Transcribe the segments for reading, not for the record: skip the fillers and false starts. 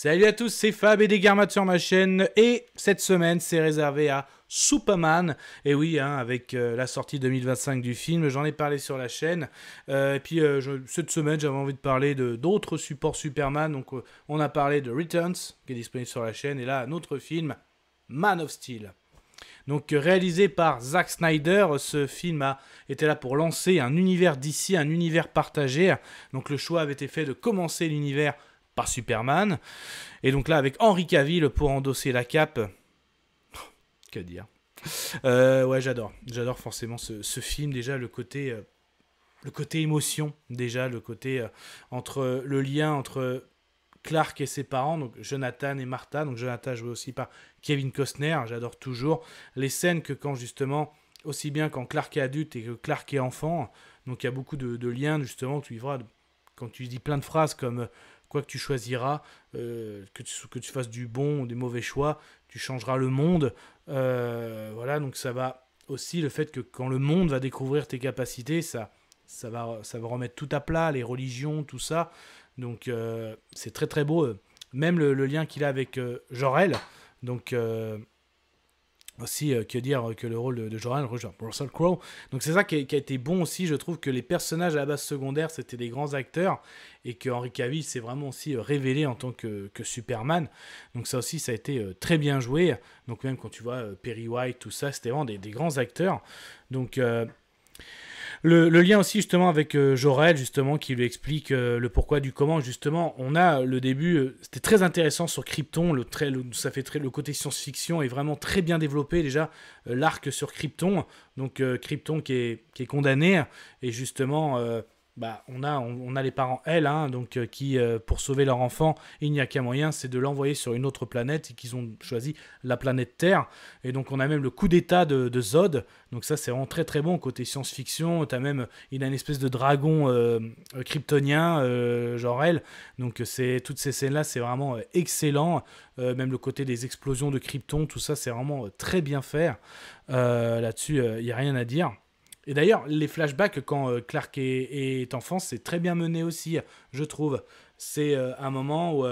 Salut à tous, c'est Fab et des Garmates sur ma chaîne et cette semaine c'est réservé à Superman. Et oui, hein, avec la sortie 2025 du film, j'en ai parlé sur la chaîne. Et puis cette semaine j'avais envie de parler de d'autres supports Superman. Donc on a parlé de Returns qui est disponible sur la chaîne et là un autre film, Man of Steel. Donc réalisé par Zack Snyder, ce film était là pour lancer un univers d'ici, un univers partagé. Donc le choix avait été fait de commencer l'univers par Superman. Et donc là, avec Henry Cavill pour endosser la cape. Que dire ouais, j'adore. J'adore forcément ce film. Déjà, le côté émotion. Déjà, le côté entre le lien entre Clark et ses parents, donc Jonathan et Martha. Donc Jonathan joué aussi par Kevin Costner. J'adore toujours les scènes que quand justement, aussi bien quand Clark est adulte et que Clark est enfant. Donc il y a beaucoup de liens justement. Tu verras quand tu dis plein de phrases comme quoi que tu choisiras, que tu fasses du bon ou des mauvais choix, tu changeras le monde. Voilà, donc ça va aussi le fait que quand le monde va découvrir tes capacités, ça va remettre tout à plat, les religions, tout ça. Donc c'est très très beau. Même le lien qu'il a avec Jor-El. Donc aussi, que dire que le rôle de Jor-El, Russell Crowe. Donc c'est ça qui a été bon aussi. Je trouve que les personnages à la base secondaire, c'était des grands acteurs. Et que Henry Cavill s'est vraiment aussi révélé en tant que Superman. Donc ça aussi, ça a été très bien joué. Donc même quand tu vois Perry White, tout ça, c'était vraiment des grands acteurs. Donc le lien aussi justement avec Jor-El, justement, qui lui explique le pourquoi du comment. Justement, on a le début, c'était très intéressant sur Krypton. Le côté science-fiction est vraiment très bien développé. Déjà, l'arc sur Krypton. Donc Krypton qui est condamné. Et justement, on a les parents, donc, qui, pour sauver leur enfant, il n'y a qu'un moyen, c'est de l'envoyer sur une autre planète et qu'ils ont choisi la planète Terre. Et donc, on a même le coup d'état de Zod. Donc, ça, c'est vraiment très très bon côté science-fiction. Il a une espèce de dragon kryptonien, Jor-El. Donc, toutes ces scènes-là, c'est vraiment excellent. Même le côté des explosions de Krypton, tout ça, c'est vraiment très bien fait. Là-dessus, il n'y a rien à dire. Et d'ailleurs, les flashbacks quand Clark est enfant, c'est très bien mené aussi, je trouve. C'est un moment où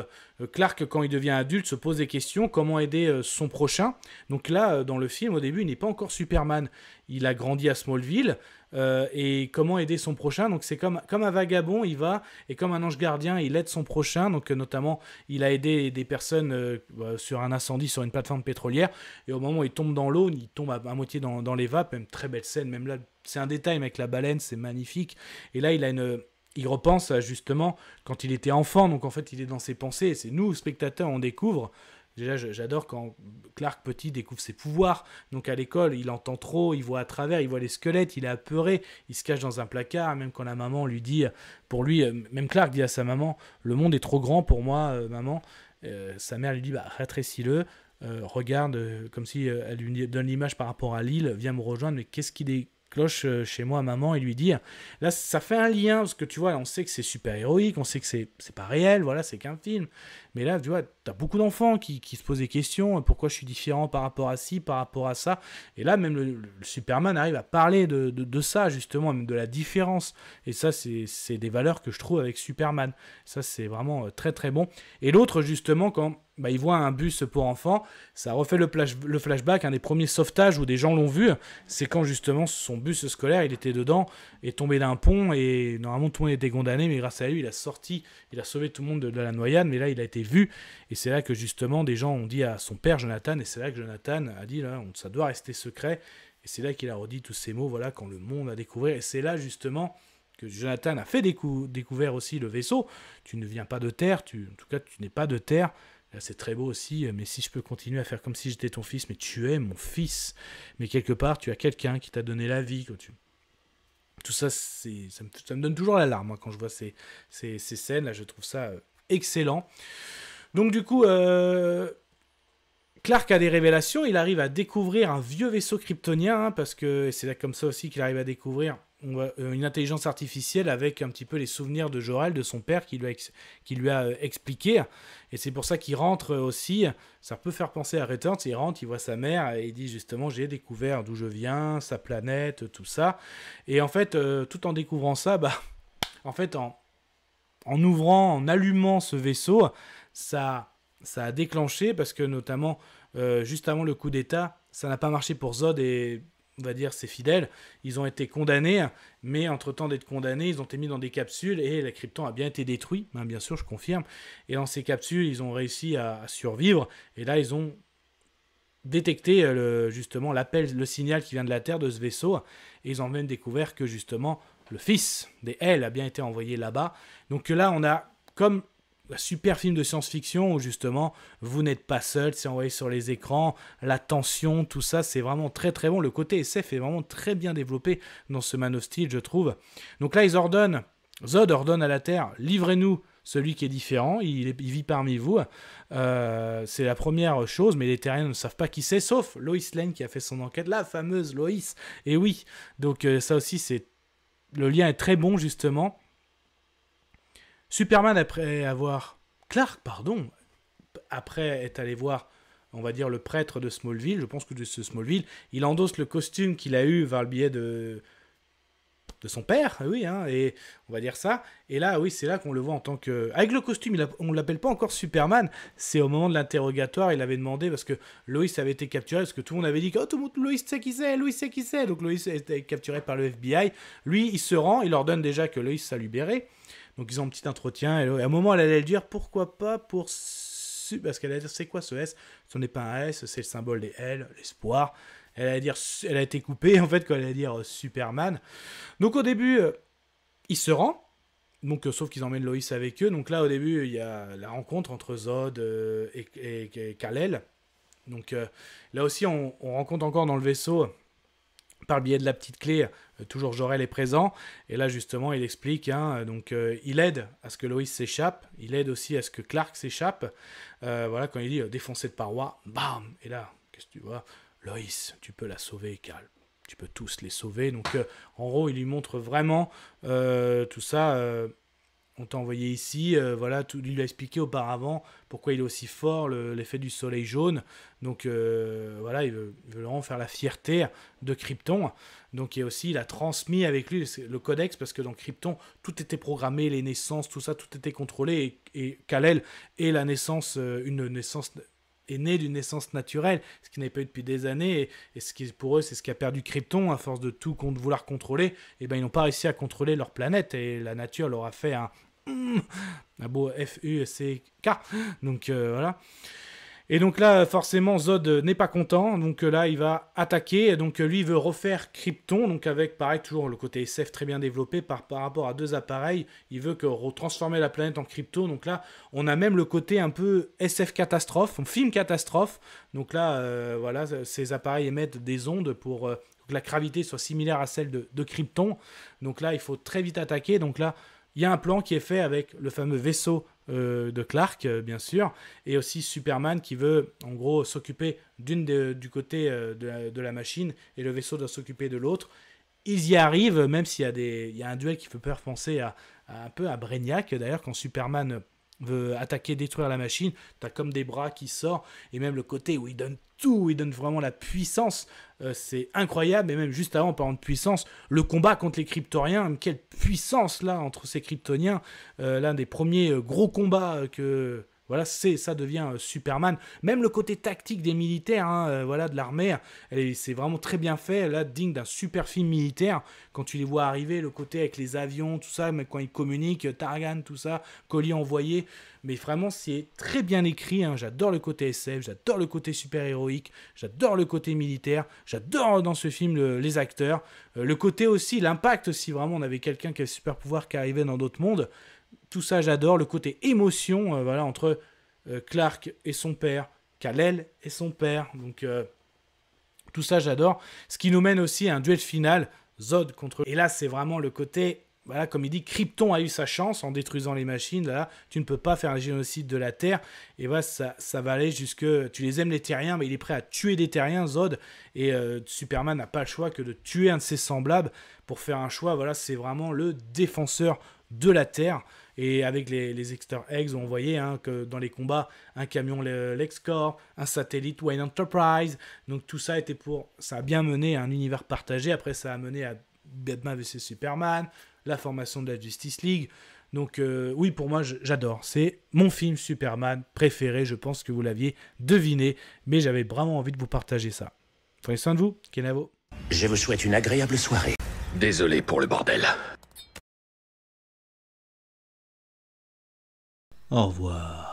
Clark, quand il devient adulte, se pose des questions, comment aider son prochain. Donc là, dans le film, au début, il n'est pas encore Superman. Il a grandi à Smallville, et comment aider son prochain. Donc c'est comme un vagabond, il va, et comme un ange gardien, il aide son prochain. Donc notamment, il a aidé des personnes sur un incendie, sur une plateforme pétrolière. Et au moment où il tombe dans l'eau, il tombe à moitié dans les vapes. Même très belle scène, même là, c'est un détail, mais avec la baleine, c'est magnifique. Et là, il repense à justement quand il était enfant, donc en fait il est dans ses pensées, et c'est nous, spectateurs, on découvre. Déjà, j'adore quand Clark petit découvre ses pouvoirs. Donc à l'école, il entend trop, il voit à travers, il voit les squelettes, il est apeuré, il se cache dans un placard, même quand la maman lui dit, pour lui, même Clark dit à sa maman, le monde est trop grand pour moi, maman. Sa mère lui dit, rétrécis-le. Regarde, comme si elle lui donne l'image par rapport à l'île, viens me rejoindre, mais qu'est-ce qui décloche chez moi, maman, et lui dire. Là, ça fait un lien, parce que tu vois, on sait que c'est super héroïque, on sait que c'est pas réel, voilà, c'est qu'un film. Mais là, tu vois, t'as beaucoup d'enfants qui se posent des questions, pourquoi je suis différent par rapport à ci, par rapport à ça. Et là, même le Superman arrive à parler de ça, justement, même de la différence. Et ça, c'est des valeurs que je trouve avec Superman. Ça, c'est vraiment très, très bon. Et l'autre, justement, quand il voit un bus pour enfants, ça refait le flashback, un des premiers sauvetages où des gens l'ont vu, c'est quand justement son bus scolaire, il était dedans, est tombé d'un pont, et normalement tout le monde était condamné, mais grâce à lui, il a sauvé tout le monde de la noyade, mais là il a été vu, et c'est là que justement des gens ont dit à son père Jonathan, et c'est là que Jonathan a dit, là, ça doit rester secret, et c'est là qu'il a redit tous ces mots, voilà, quand le monde a découvert, et c'est là justement que Jonathan a fait découvert aussi le vaisseau. Tu ne viens pas de Terre, en tout cas tu n'es pas de Terre. Là, c'est très beau aussi, mais si je peux continuer à faire comme si j'étais ton fils, mais tu es mon fils. Mais quelque part, tu as quelqu'un qui t'a donné la vie. Tout ça, ça me donne toujours la larme, hein, quand je vois ces scènes-là. Je trouve ça excellent. Donc du coup, Clark a des révélations. Il arrive à découvrir un vieux vaisseau kryptonien, hein, parce que c'est là comme ça aussi qu'il arrive à découvrir une intelligence artificielle avec un petit peu les souvenirs de Jor-El, de son père, qui lui a expliqué. Et c'est pour ça qu'il rentre aussi. Ça peut faire penser à Returns. Il rentre, il voit sa mère et il dit justement, j'ai découvert d'où je viens, sa planète, tout ça. Et en fait, tout en découvrant ça, en fait, en ouvrant, en allumant ce vaisseau, ça ça a déclenché parce que notamment juste avant le coup d'État, ça n'a pas marché pour Zod et on va dire ses fidèles. Ils ont été condamnés, mais entre-temps d'être condamnés, ils ont été mis dans des capsules et la Krypton a bien été détruit, hein, bien sûr, je confirme. Et dans ces capsules, ils ont réussi à survivre et là, ils ont détecté justement l'appel, le signal qui vient de la Terre de ce vaisseau et ils ont même découvert que justement le fils des L a bien été envoyé là-bas. Donc là, on a comme un super film de science-fiction où justement vous n'êtes pas seul, c'est envoyé sur les écrans, la tension, tout ça, c'est vraiment très très bon. Le côté SF est vraiment très bien développé dans ce Man of Steel, je trouve. Donc là, Zod ordonne à la Terre, livrez-nous celui qui est différent, il vit parmi vous. C'est la première chose, mais les Terriens ne savent pas qui c'est, sauf Lois Lane qui a fait son enquête, la fameuse Lois. Et oui, donc ça aussi, le lien est très bon justement. Superman, après être allé voir, on va dire, le prêtre de Smallville, je pense que de ce Smallville, il endosse le costume qu'il a eu par le biais de son père, oui, hein, et on va dire ça. Et là, oui, c'est là qu'on le voit en tant que... Avec le costume, on ne l'appelle pas encore Superman, c'est au moment de l'interrogatoire, il avait demandé, parce que Lois avait été capturée, parce que tout le monde avait dit que tout le monde, Lois sait qui c'est, Lois sait qui c'est, donc Lois a été capturée par le FBI. Lui, il se rend, il leur donne déjà que Lois a libéré. Donc ils ont un petit entretien, et à un moment elle allait le dire, pourquoi pas pour... Parce qu'elle allait dire, c'est quoi ce S? Ce n'est pas un S, c'est le symbole des L, l'espoir. Elle allait dire, elle a été coupée en fait quand elle allait dire Superman. Donc au début, il se rend, donc sauf qu'ils emmènent Lois avec eux. Donc là au début, il y a la rencontre entre Zod et Kal-El. Donc là aussi, on rencontre encore dans le vaisseau, par le biais de la petite clé, toujours Jor-El est présent. Et là justement, il explique, hein, donc il aide à ce que Lois s'échappe, il aide aussi à ce que Clark s'échappe. Voilà, quand il dit défoncer de paroi, bam. Et là, qu'est-ce que tu vois? Lois, tu peux la sauver, Cal. Tu peux tous les sauver. Donc, en gros, il lui montre vraiment tout ça. On t'a envoyé ici. Voilà, il lui a expliqué auparavant pourquoi il est aussi fort, l'effet du soleil jaune. Donc, voilà, il veut vraiment faire la fierté de Krypton. Donc, il a transmis avec lui le codex, parce que dans Krypton, tout était programmé, les naissances, tout ça, tout était contrôlé. Et Kal-El est la naissance, une naissance... est né d'une naissance naturelle, ce qui n'avait pas eu depuis des années, et ce qui pour eux c'est ce qui a perdu Krypton, à force de tout vouloir contrôler, et ben ils n'ont pas réussi à contrôler leur planète, et la nature leur a fait un beau F-U-C-K, donc voilà. Et donc là, forcément, Zod n'est pas content, donc là, il va attaquer, donc lui, il veut refaire Krypton, donc avec, pareil, toujours le côté SF très bien développé par rapport à deux appareils, il veut transformer la planète en Krypton, donc là, on a même le côté un peu SF catastrophe, film catastrophe, donc là, voilà, ces appareils émettent des ondes pour que la gravité soit similaire à celle de Krypton, donc là, il faut très vite attaquer, donc là, il y a un plan qui est fait avec le fameux vaisseau de Clark, bien sûr, et aussi Superman qui veut, en gros, s'occuper du côté de la machine, et le vaisseau doit s'occuper de l'autre. Ils y arrivent, même s'il y a un duel qui fait peur penser un peu à Brainiac, d'ailleurs, quand Superman veut attaquer, détruire la machine, t'as comme des bras qui sortent, et même le côté où il donne tout, il donne vraiment la puissance, c'est incroyable. Et même juste avant, en parlant de puissance, le combat contre les Kryptoriens, quelle puissance là entre ces Kryptoniens, l'un des premiers gros combats que... Voilà, ça devient Superman. Même le côté tactique des militaires, hein, voilà, de l'armée, c'est vraiment très bien fait, là, digne d'un super film militaire. Quand tu les vois arriver, le côté avec les avions, tout ça, mais quand ils communiquent, Targan, tout ça, colis envoyés. Mais vraiment, c'est très bien écrit, hein. J'adore le côté SF, j'adore le côté super-héroïque, j'adore le côté militaire, j'adore dans ce film les acteurs. Le côté aussi, l'impact, si vraiment on avait quelqu'un qui avait super pouvoir qui arrivait dans d'autres mondes. Tout ça, j'adore. Le côté émotion, voilà, entre Clark et son père, Kal-El et son père. Donc, tout ça, j'adore. Ce qui nous mène aussi à un duel final, Zod contre... Et là, c'est vraiment le côté... Voilà, comme il dit, Krypton a eu sa chance en détruisant les machines. Là, tu ne peux pas faire un génocide de la Terre. Et voilà, ça va aller jusque... Tu les aimes, les Terriens, mais il est prêt à tuer des Terriens, Zod. Et Superman n'a pas le choix que de tuer un de ses semblables pour faire un choix. Voilà, c'est vraiment le défenseur de la Terre. Et avec les Easter eggs, on voyait que dans les combats, un camion LexCorp, un satellite Wayne Enterprise. Donc tout ça ça a bien mené à un univers partagé. Après, ça a mené à Batman vs Superman, la formation de la Justice League. Donc oui, pour moi, j'adore. C'est mon film Superman préféré. Je pense que vous l'aviez deviné, mais j'avais vraiment envie de vous partager ça. Prenez soin de vous, Kenavo. Je vous souhaite une agréable soirée. Désolé pour le bordel. Au revoir.